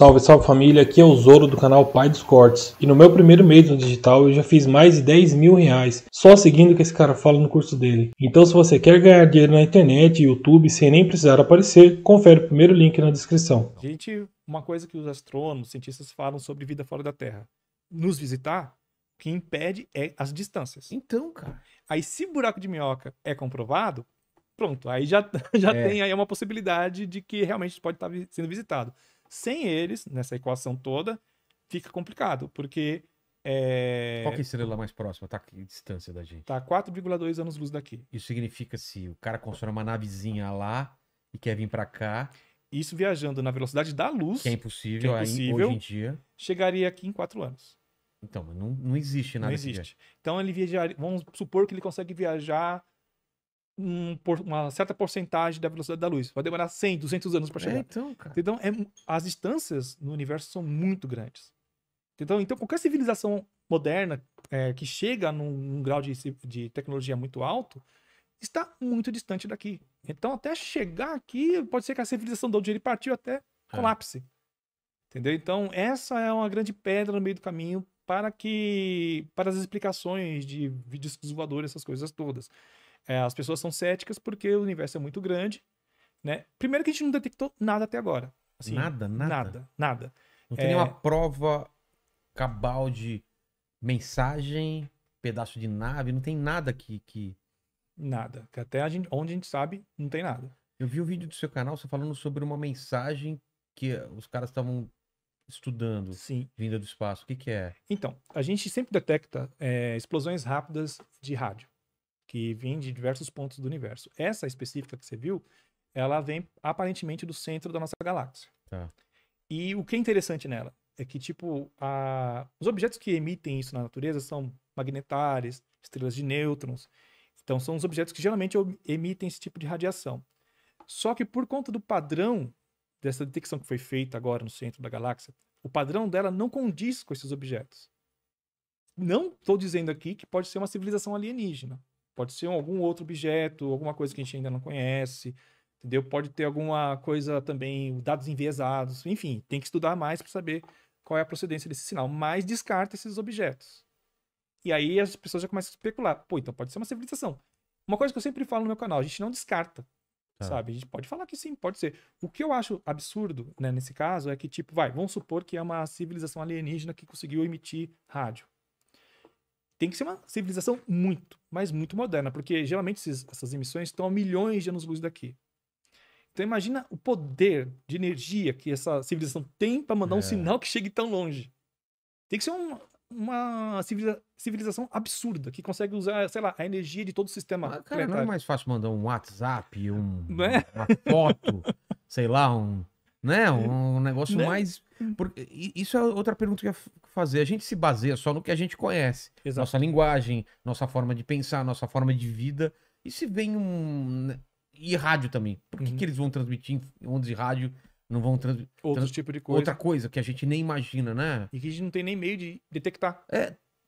Salve, salve família, aqui é o Zoro do canal Pai dos Cortes. E no meu primeiro mês no digital eu já fiz mais de 10 mil reais, só seguindo o que esse cara fala no curso dele. Então se você quer ganhar dinheiro na internet e YouTube sem nem precisar aparecer, confere o primeiro link na descrição. Gente, uma coisa que os astrônomos, cientistas falam sobre vida fora da Terra. Nos visitar, o que impede é as distâncias. Então, cara. Aí se buraco de minhoca é comprovado, pronto, aí já tem aí uma possibilidade de que realmente pode estar sendo visitado. Sem eles, nessa equação toda, fica complicado, porque Qual que é a estrela mais próxima? Tá que distância da gente? tá 4,2 anos-luz daqui. Isso significa se o cara constrói uma navezinha lá e quer vir pra cá, Isso viajando na velocidade da luz, que é impossível, hoje em dia. chegaria aqui em 4 anos. Então, mas não existe nada Não que existe. Então ele viajaria, vamos supor que ele consegue viajar uma certa porcentagem da velocidade da luz. Vai demorar 100, 200 anos para chegar. Então, cara. Então, as distâncias no universo são muito grandes. Então qualquer civilização moderna que chega num grau de tecnologia muito alto está muito distante daqui. Então, até chegar aqui, pode ser que a civilização de onde ele partiu até colapse. Entendeu? Então, essa é uma grande pedra no meio do caminho para as explicações de discos voadores, essas coisas todas. As pessoas são céticas porque o universo é muito grande, né? Primeiro que a gente não detectou nada até agora. Assim, Nada. Nada. Não tem nenhuma prova cabal de mensagem, pedaço de nave, não tem nada que... Nada. Que até onde a gente sabe, não tem nada. Eu vi um vídeo do seu canal, você falando sobre uma mensagem que os caras estavam estudando, Sim. vinda do espaço. O que é? Então, a gente sempre detecta explosões rápidas de rádio, que vêm de diversos pontos do universo. Essa específica que você viu, ela vem aparentemente do centro da nossa galáxia. Tá. E o que é interessante nela é que, tipo, os objetos que emitem isso na natureza são magnetares, estrelas de nêutrons. Então, são os objetos que geralmente emitem esse tipo de radiação. Só que por conta do padrão dessa detecção que foi feita agora no centro da galáxia, o padrão dela não condiz com esses objetos. Não estou dizendo aqui que pode ser uma civilização alienígena. Pode ser algum outro objeto, alguma coisa que a gente ainda não conhece, entendeu? Pode ter alguma coisa também, dados enviesados, enfim, tem que estudar mais para saber qual é a procedência desse sinal, mas descarta esses objetos. E aí as pessoas já começam a especular. Pô, então pode ser uma civilização. Uma coisa que eu sempre falo no meu canal, a gente não descarta, sabe? A gente pode falar que sim, pode ser. O que eu acho absurdo, né, nesse caso, é que, tipo, vamos supor que é uma civilização alienígena que conseguiu emitir rádio. Tem que ser uma civilização muito, mas muito moderna, porque geralmente essas emissões estão a milhões de anos-luz daqui. Então imagina o poder de energia que essa civilização tem para mandar um sinal que chegue tão longe. Tem que ser uma civilização absurda, que consegue usar, sei lá, a energia de todo o sistema. Cara, não é mais fácil mandar um WhatsApp, Não é? uma foto, sei lá, um negócio Né? mais... Isso é outra pergunta que eu ia fazer. A gente se baseia só no que a gente conhece. Exato. Nossa linguagem, nossa forma de pensar, nossa forma de vida. E se vem E rádio também. Por que eles vão transmitir em ondas de rádio, não vão transmitir... Outro tipo de coisa. Outra coisa que a gente nem imagina, né? E que a gente não tem nem meio de detectar.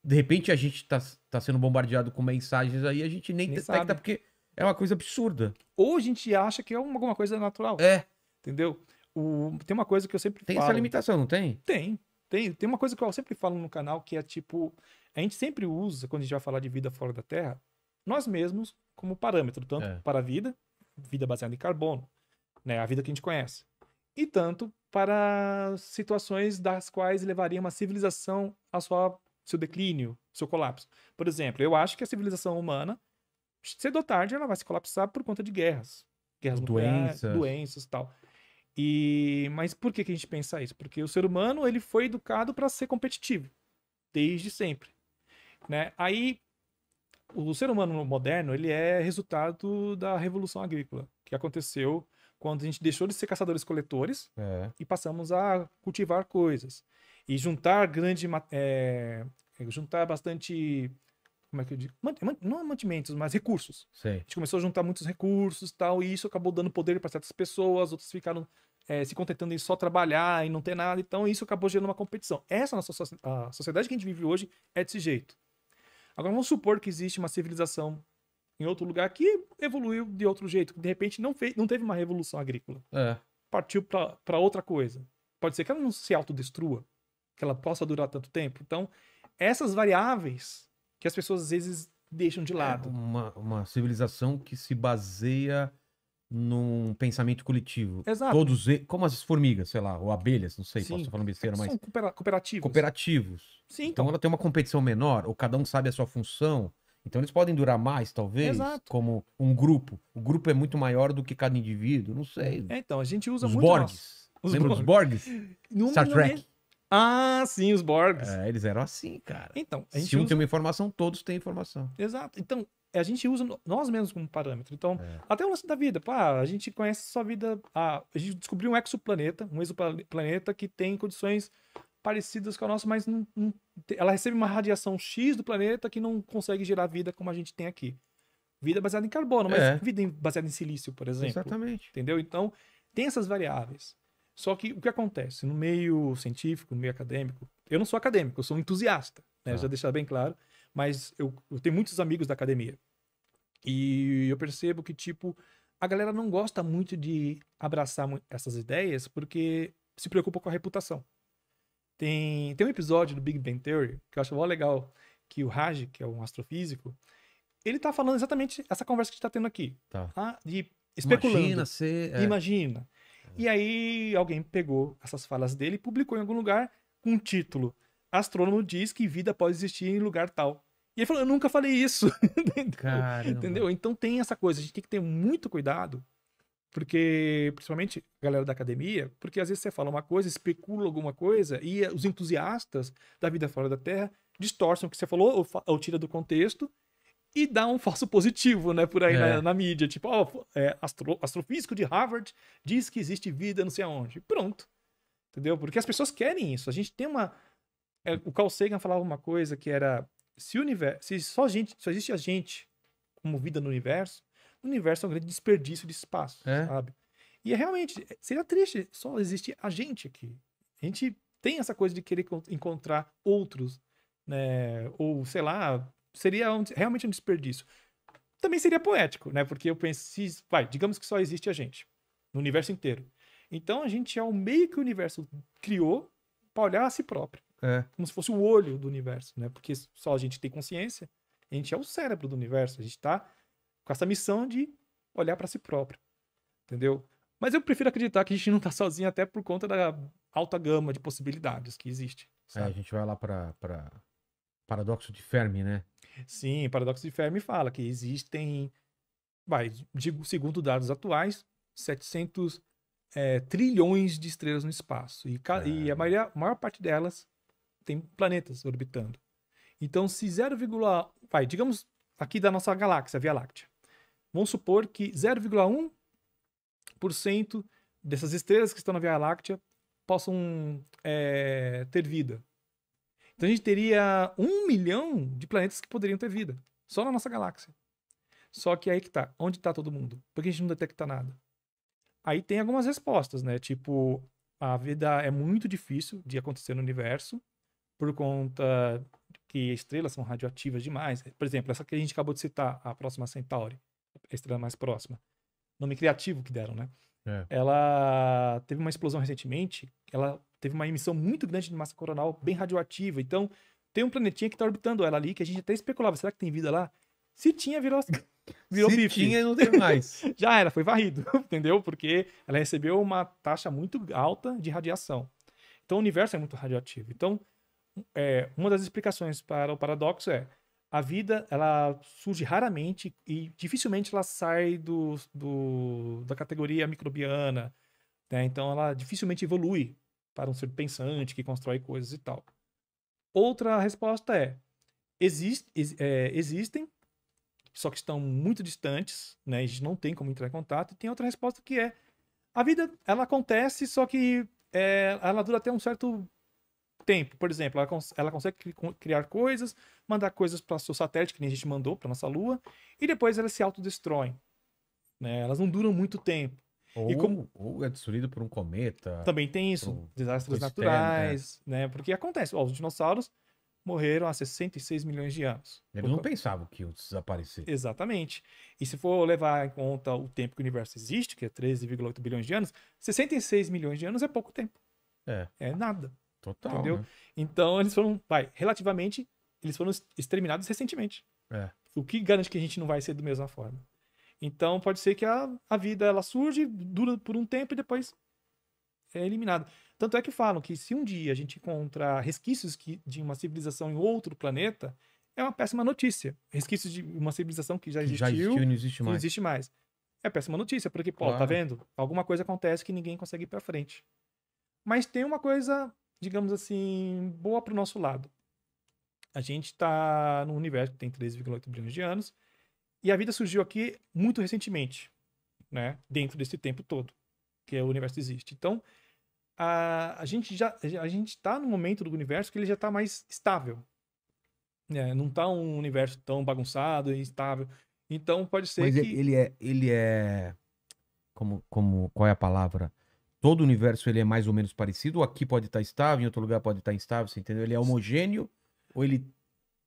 De repente a gente tá sendo bombardeado com mensagens aí, a gente nem detecta sabe. porque é uma coisa absurda. Ou a gente acha que é alguma coisa natural. Entendeu? Tem uma coisa que eu sempre Tem falo. essa limitação, não tem? Tem uma coisa que eu sempre falo no canal que é tipo, a gente sempre usa, quando a gente vai falar de vida fora da Terra, nós mesmos como parâmetro, tanto para a vida baseada em carbono, né, a vida que a gente conhece, e tanto para situações das quais levaria uma civilização a seu declínio, seu colapso. Por exemplo, eu acho que a civilização humana, cedo ou tarde, ela vai se colapsar por conta de guerras nucleares, doenças e tal. Mas por que a gente pensa isso? Porque o ser humano ele foi educado para ser competitivo, desde sempre, né? Aí, o ser humano moderno ele é resultado da Revolução Agrícola, que aconteceu quando a gente deixou de ser caçadores-coletores e passamos a cultivar coisas. E juntar bastante... Como é que eu digo? Não mantimentos, mas recursos. Sei. A gente começou a juntar muitos recursos e tal, e isso acabou dando poder para certas pessoas, outras ficaram se contentando em só trabalhar e não ter nada, então isso acabou gerando uma competição. Essa nossa a sociedade que a gente vive hoje é desse jeito. Agora vamos supor que existe uma civilização em outro lugar que evoluiu de outro jeito, que de repente não teve uma revolução agrícola. Partiu para outra coisa. pode ser que ela não se autodestrua, que ela possa durar tanto tempo. Então, essas variáveis que as pessoas às vezes deixam de lado. Uma civilização que se baseia num pensamento coletivo. Exato. Todos, como as formigas, sei lá, ou abelhas, não sei, Sim. posso estar falando besteira, mas São cooperativos. cooperativos. Sim, Então ela tem uma competição menor, ou cada um sabe a sua função. Então eles podem durar mais, talvez, Exato. como um grupo. O grupo é muito maior do que cada indivíduo, não sei. Então, a gente usa Os muito... Borgs. Lembra dos Borgs? Star Trek. Ah, sim, os Borgs. É, eles eram assim, cara. Então, a gente Se um usa... tem uma informação, todos têm informação. Exato. Então, a gente usa nós mesmos como parâmetro. Então, até o lance da vida. Pá, a gente conhece sua vida... a gente descobriu um exoplaneta que tem condições parecidas com a nossa, mas ela recebe uma radiação X do planeta que não consegue gerar vida como a gente tem aqui. Vida baseada em carbono, mas vida baseada em silício, por exemplo. Exatamente. Entendeu? Então, tem essas variáveis. Só que o que acontece? No meio científico, no meio acadêmico, eu não sou acadêmico, eu sou um entusiasta, né? Já deixar bem claro, mas eu tenho muitos amigos da academia. E eu percebo que, tipo, a galera não gosta muito de abraçar essas ideias porque se preocupa com a reputação. Tem um episódio do Big Bang Theory que eu acho mó legal, que o Raj, que é um astrofísico, ele tá falando exatamente essa conversa que a gente tá tendo aqui. De especulando. Imagina. E aí alguém pegou essas falas dele e publicou em algum lugar com um título: Astrônomo diz que vida pode existir em lugar tal. E ele falou, eu nunca falei isso. Entendeu? Então tem essa coisa, a gente tem que ter muito cuidado, porque, principalmente a galera da academia, porque às vezes você fala uma coisa, especula alguma coisa, e os entusiastas da vida fora da Terra distorcem o que você falou ou tira do contexto e dá um falso positivo, né, por aí na mídia. Tipo, astrofísico de Harvard diz que existe vida não sei aonde. Pronto. Entendeu? Porque as pessoas querem isso. A gente tem uma... o Carl Sagan falava uma coisa que era... Se só existe a gente como vida no universo é um grande desperdício de espaço, sabe? E realmente, seria triste, só existe a gente aqui. A gente tem essa coisa de querer encontrar outros, né? Ou, sei lá, seria realmente um desperdício. Também seria poético, né? Porque eu penso, digamos que só existe a gente no universo inteiro. Então a gente é o meio que o universo criou para olhar a si próprio. Como se fosse o olho do universo, né? Porque só a gente tem consciência, a gente é o cérebro do universo, a gente tá com essa missão de olhar para si próprio, entendeu? Mas eu prefiro acreditar que a gente não tá sozinho até por conta da alta gama de possibilidades que existe. A gente vai lá para paradoxo de Fermi, né? Sim, o paradoxo de Fermi fala que existem, segundo dados atuais, 700 trilhões de estrelas no espaço. E a maior parte delas tem planetas orbitando. Então, se digamos aqui da nossa galáxia, a Via Láctea, vamos supor que 0,1% dessas estrelas que estão na Via Láctea possam ter vida. Então a gente teria 1 milhão de planetas que poderiam ter vida, só na nossa galáxia. Só que aí que tá, onde tá todo mundo? Por que a gente não detecta nada? Aí tem algumas respostas, né? Tipo, a vida é muito difícil de acontecer no universo, por conta que estrelas são radioativas demais. Por exemplo, essa que a gente acabou de citar, a Próxima Centauri, a estrela mais próxima. Nome criativo que deram, né? Ela teve uma explosão recentemente, ela teve uma emissão muito grande de massa coronal, bem radioativa. Então, tem um planetinha que está orbitando ela ali, que a gente até especulava, será que tem vida lá? Se tinha, virou bife. Se tinha, não tem mais. Já era, foi varrido, entendeu? Porque ela recebeu uma taxa muito alta de radiação. Então, o universo é muito radioativo. Então, uma das explicações para o paradoxo a vida, ela surge raramente e dificilmente ela sai da categoria microbiana, né? Então, ela dificilmente evolui para um ser pensante que constrói coisas e tal. Outra resposta existem, só que estão muito distantes, né? A gente não tem como entrar em contato. E tem outra resposta que a vida, ela acontece, só que ela dura até um certo tempo. Por exemplo, ela consegue criar coisas, mandar coisas para o seu satélite, que nem a gente mandou para nossa Lua, e depois elas se autodestroem, né? Elas não duram muito tempo. Ou é destruído por um cometa. Também tem isso, desastres naturais, né? Porque acontece, os dinossauros morreram há 66 milhões de anos. Eles não pensavam que iam desaparecer. Exatamente. E se for levar em conta o tempo que o universo existe, que é 13,8 bilhões de anos, 66 milhões de anos é pouco tempo. É nada. Total. Entendeu? Né? Então, eles foram, relativamente, eles foram exterminados recentemente. O que garante que a gente não vai ser da mesma forma? Então, pode ser que a vida, ela surge, dura por um tempo e depois é eliminada. Tanto é que falam que se um dia a gente encontrar resquícios de uma civilização em outro planeta, é uma péssima notícia. Resquícios de uma civilização que já existiu e não existe não mais. existe mais. É péssima notícia, porque, pô, tá Claro. vendo? Alguma coisa acontece que ninguém consegue ir pra frente. Mas tem uma coisa, digamos assim, boa pro nosso lado. A gente tá num universo que tem 13,8 bilhões de anos, e a vida surgiu aqui muito recentemente, né? Dentro desse tempo todo que o universo existe. Então, a gente tá num momento do universo que ele já tá mais estável. Né? Não tá um universo tão bagunçado e instável. Então, pode ser Mas que... ele é... Qual é a palavra? Todo o universo ele é mais ou menos parecido? Ou aqui pode estar estável, em outro lugar pode estar instável, você entendeu? Ele é homogêneo ou ele...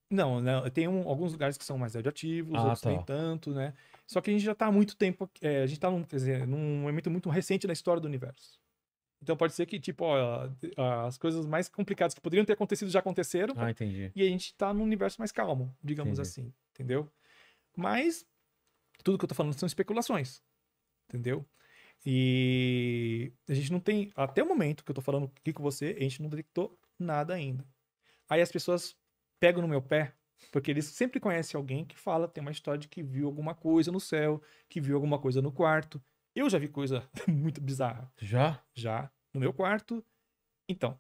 Não, tem alguns lugares que são mais radioativos, outros tá. nem tanto, né? Só que a gente já tá há muito tempo... a gente tá num momento muito recente na história do universo. Então pode ser que, tipo, ó, as coisas mais complicadas que poderiam ter acontecido já aconteceram. Entendi. E a gente tá num universo mais calmo, digamos assim. Entendeu? Mas tudo que eu tô falando são especulações. Entendeu? E a gente não tem... Até o momento que eu tô falando aqui com você, a gente não detectou nada ainda. Aí as pessoas pegam no meu pé, porque eles sempre conhecem alguém que fala, tem uma história de que viu alguma coisa no céu, que viu alguma coisa no quarto. Eu já vi coisa muito bizarra. Já? Já, no meu quarto. Então,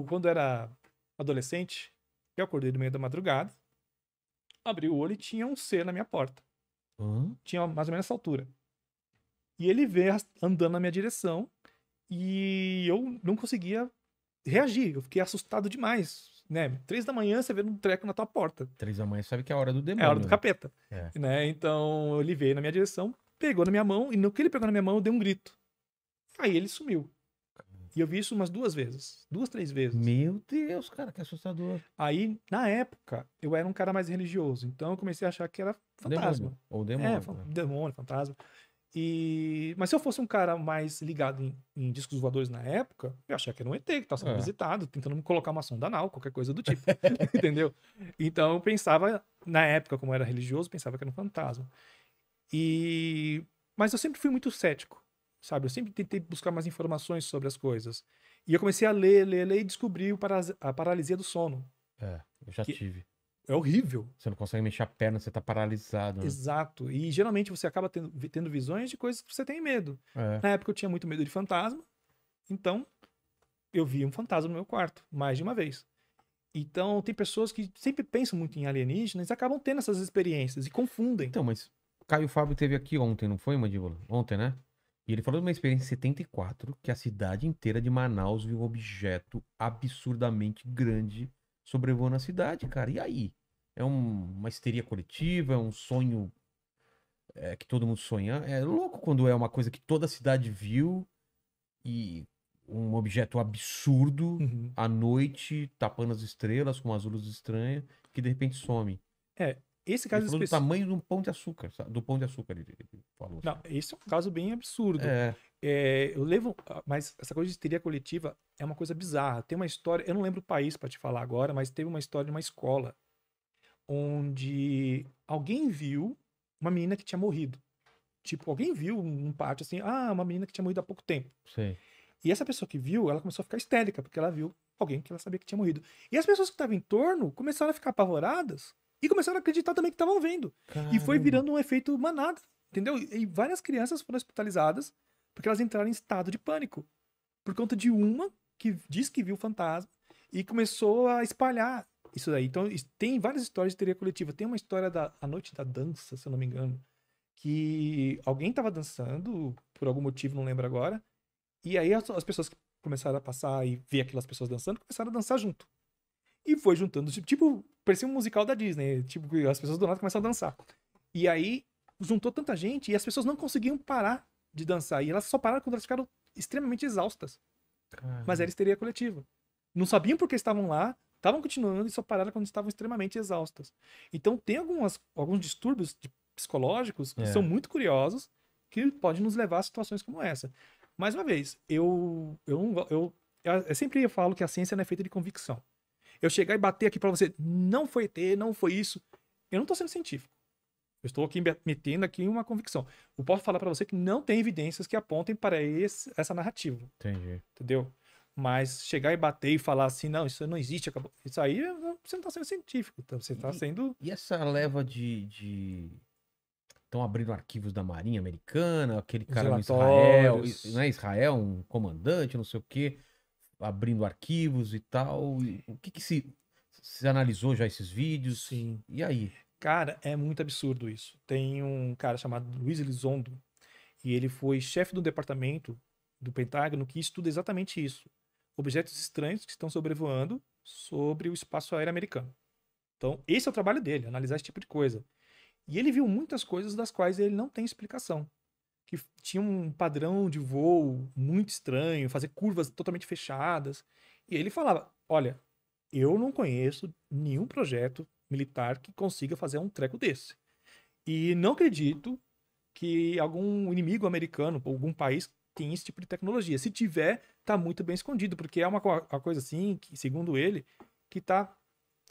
quando era adolescente, eu acordei no meio da madrugada, abri o olho e tinha um ser na minha porta. Tinha mais ou menos essa altura. E ele veio andando na minha direção e eu não conseguia reagir. Eu fiquei assustado demais. Né? 3 da manhã você vê um treco na tua porta. 3 da manhã sabe que é a hora do demônio. É a hora do né? capeta. É. Né? Então ele veio na minha direção, pegou na minha mão, e no que ele pegou na minha mão, eu dei um grito. Aí ele sumiu. E eu vi isso umas 2 vezes. 2, 3 vezes. Meu Deus, cara, que assustador. Aí, na época, eu era um cara mais religioso. Então eu comecei a achar que era fantasma. Demônio. Ou demônio. Demônio, fantasma. Mas se eu fosse um cara mais ligado em discos voadores na época, eu achava que era um ET que estava sendo visitado, tentando me colocar uma sonda anal, qualquer coisa do tipo. Entendeu? Então eu pensava, na época, como eu era religioso, pensava que era um fantasma. Mas eu sempre fui muito cético, sabe? Eu sempre tentei buscar mais informações sobre as coisas. E eu comecei a ler e descobri a paralisia do sono. Eu já tive. É horrível. Você não consegue mexer a perna, você tá paralisado. Né? Exato. E geralmente você acaba tendo visões de coisas que você tem medo. Na época eu tinha muito medo de fantasma, então eu vi um fantasma no meu quarto, mais de uma vez. Então tem pessoas que sempre pensam muito em alienígenas e acabam tendo essas experiências e confundem. Então, mas Caio Fábio teve aqui ontem, não foi, Mandíbula? Ontem, né? E ele falou de uma experiência em 74, que a cidade inteira de Manaus viu um objeto absurdamente grande sobrevoando a cidade, cara. E aí? É uma histeria coletiva? É um sonho que todo mundo sonha? É louco quando é uma coisa que toda a cidade viu e um objeto absurdo à noite, tapando as estrelas com umas luzes estranhas, que de repente some. Esse caso ele falou do tamanho de um pão de açúcar, sabe? Do pão de açúcar, ele falou. Não, esse é um caso bem absurdo. Mas essa coisa de histeria coletiva é uma coisa bizarra. Tem uma história, eu não lembro o país para te falar agora, mas teve uma história de uma escola onde alguém viu uma menina que tinha morrido. Tipo, alguém viu num pátio assim, uma menina que tinha morrido há pouco tempo. Sei. E essa pessoa que viu, ela começou a ficar histérica, porque ela viu alguém que ela sabia que tinha morrido. E as pessoas que estavam em torno começaram a ficar apavoradas e começaram a acreditar também que estavam vendo. Caramba. E foi virando um efeito manada, entendeu? E várias crianças foram hospitalizadas porque elas entraram em estado de pânico. Por conta de uma que diz que viu fantasma e começou a espalhar isso daí. Então, tem várias histórias de histeria coletiva. Tem uma história da noite da dança, se eu não me engano, que alguém estava dançando, por algum motivo, não lembro agora, e aí as pessoas que começaram a passar e ver aquelas pessoas dançando, começaram a dançar junto. E foi juntando, tipo, parecia um musical da Disney, tipo, as pessoas do nada começaram a dançar. E aí, juntou tanta gente e as pessoas não conseguiam parar de dançar. E elas só pararam quando elas ficaram extremamente exaustas. Caramba. Mas era histeria coletiva. Não sabiam por que estavam lá, estavam continuando e só pararam quando estavam extremamente exaustas. Então tem alguns distúrbios psicológicos que são muito curiosos, que podem nos levar a situações como essa. Mais uma vez, eu Eu sempre falo que a ciência não é feita de convicção. Eu chegar e bater aqui pra você, não foi ET, não foi isso. Eu não tô sendo científico. Eu estou aqui metendo aqui uma convicção. Eu posso falar pra você que não tem evidências que apontem para essa narrativa. Entendi. Entendeu? Mas chegar e bater e falar assim, não, isso não existe, acabou. Isso aí você não tá sendo científico. Então você tá sendo. E essa leva de... Estão abrindo arquivos da Marinha Americana, aquele Os cara no Israel, relatórios. não é Israel, um comandante, não sei o quê, abrindo arquivos e tal. O que que se analisou já esses vídeos? Sim. E aí? Cara, é muito absurdo isso. Tem um cara chamado Luiz Elizondo, e ele foi chefe do departamento do Pentágono que estuda exatamente isso. Objetos estranhos que estão sobrevoando sobre o espaço aéreo americano. Então, esse é o trabalho dele, analisar esse tipo de coisa. E ele viu muitas coisas das quais ele não tem explicação. Que tinha um padrão de voo muito estranho, fazer curvas totalmente fechadas. E ele falava: olha, eu não conheço nenhum projeto militar que consiga fazer um treco desse. E não acredito que algum inimigo americano, ou algum país, tenha esse tipo de tecnologia. Se tiver, tá muito bem escondido, porque é uma coisa assim, que, segundo ele, que tá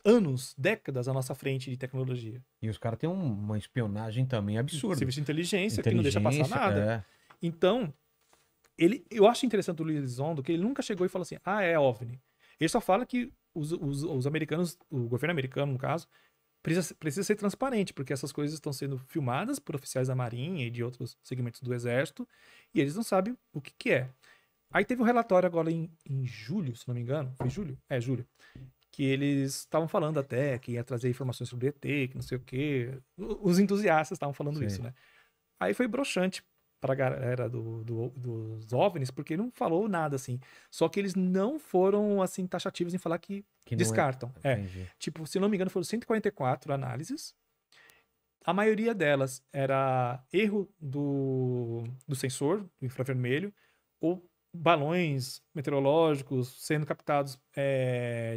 anos, décadas à nossa frente de tecnologia. E os caras têm uma espionagem também absurda. Serviço de inteligência, que não deixa passar Inteligência, nada. Então, eu acho interessante o Luiz Elizondo que ele nunca chegou e falou assim, é OVNI. Ele só fala que os americanos, o governo americano, no caso, precisa ser transparente, porque essas coisas estão sendo filmadas por oficiais da Marinha e de outros segmentos do Exército, e eles não sabem o que que é. Aí teve um relatório agora em julho, se não me engano. Foi julho? É, julho. Que eles estavam falando até que ia trazer informações sobre ET, que não sei o quê. Os entusiastas estavam falando Sim. isso, né? Aí foi broxante pra galera dos OVNIs, porque não falou nada, assim. Só que eles não foram, assim, taxativos em falar que Que não descartam. Entendi. Tipo, se não me engano, foram 144 análises. A maioria delas era erro do sensor, do infravermelho, ou balões meteorológicos sendo captados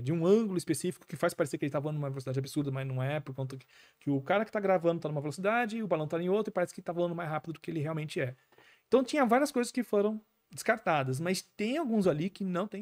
de um ângulo específico que faz parecer que ele está voando numa velocidade absurda, mas não é, por conta que o cara que está gravando está numa velocidade, o balão está em outra e parece que está voando mais rápido do que ele realmente é. Então tinha várias coisas que foram descartadas, mas tem alguns ali que não tem